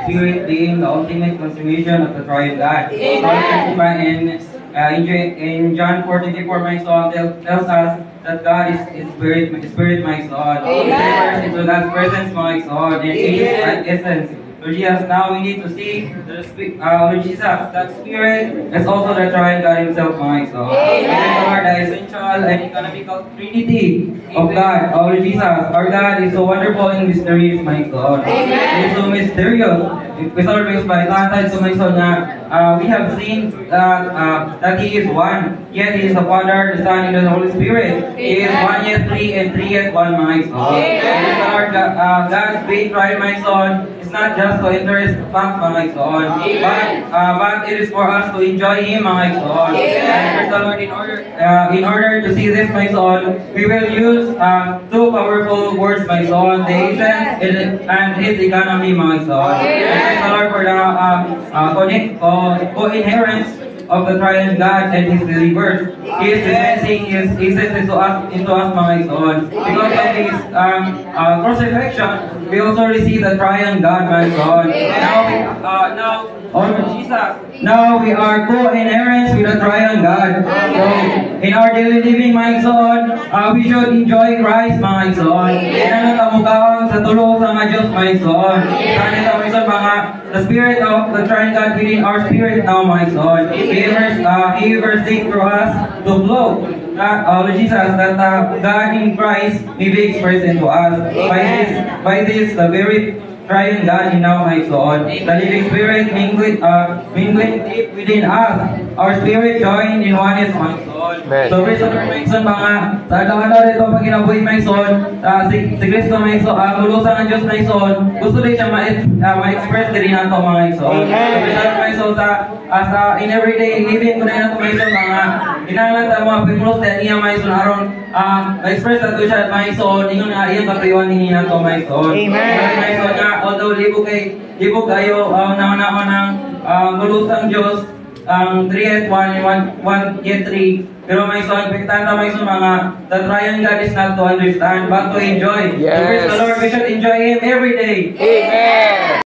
Spirit being the ultimate consummation of the triune God. In John 4:24, my son tells us that God is spirit, my son. Amen. Into God's presence, my son, in His essence. Lord Jesus, now we need to see Lord Jesus, that Spirit is also the triune God Himself, my son. Amen. Lord, the essential and economical Trinity of God. Oh, Lord Jesus, our God is so wonderful and mysterious, my God. Amen. He is so mysterious. We always by contact to my son we have seen that He is one, yet He is the Father, the Son, and the Holy Spirit. He is one yet three, and three yet one, my son. Lord, God's great triune, my son, is not just to interest fact, my son, but it is for us to enjoy Him, my son. And the Lord, in order to see this, my son, we will use two powerful words, my son, the essence and His economy, my son. Thank the Lord for the co-inherence of the triune God and His believers. He is dispensing His essence into us, my son. Because of His crucifixion, we also receive the triune God, my son. Now we are co-inherents with the triune God. So, in our daily living, my son, we should enjoy Christ, my son. Yan ang kamukaon sa tulong sa mga Diyos, my son. Kanita, my son, the Spirit of the triune God within our spirit now, my son. He will sing through us to flow. Lord Jesus, that God in Christ may be expressed into us. By this, the very triune God in now, my son. The living Spirit mingling deep within us. Our spirit joined in oneness, my son. So, praise the Lord, my son, mga sa alaw-alaw rito pag ginabuhi, my son, si Kristo, my son, mulusan ang Diyos, my son, gusto din siya ma-express din nato, mga son. So, praise the Lord, my son, in everyday living ko na nato, my son, mga inangan ta mga pagmulos na niya, my son, aron ma-express nato siya, my son, ingon nga iyang kapriwan ni nato, my son. Amen. My son, although libo kayo naman ng mulusang Diyos, 3 at 1, 1 yet 3. Pero my son, pagtanta my son, the triune God is not to understand, but to enjoy. Yes. So praise the Lord, we should enjoy Him every day. Amen.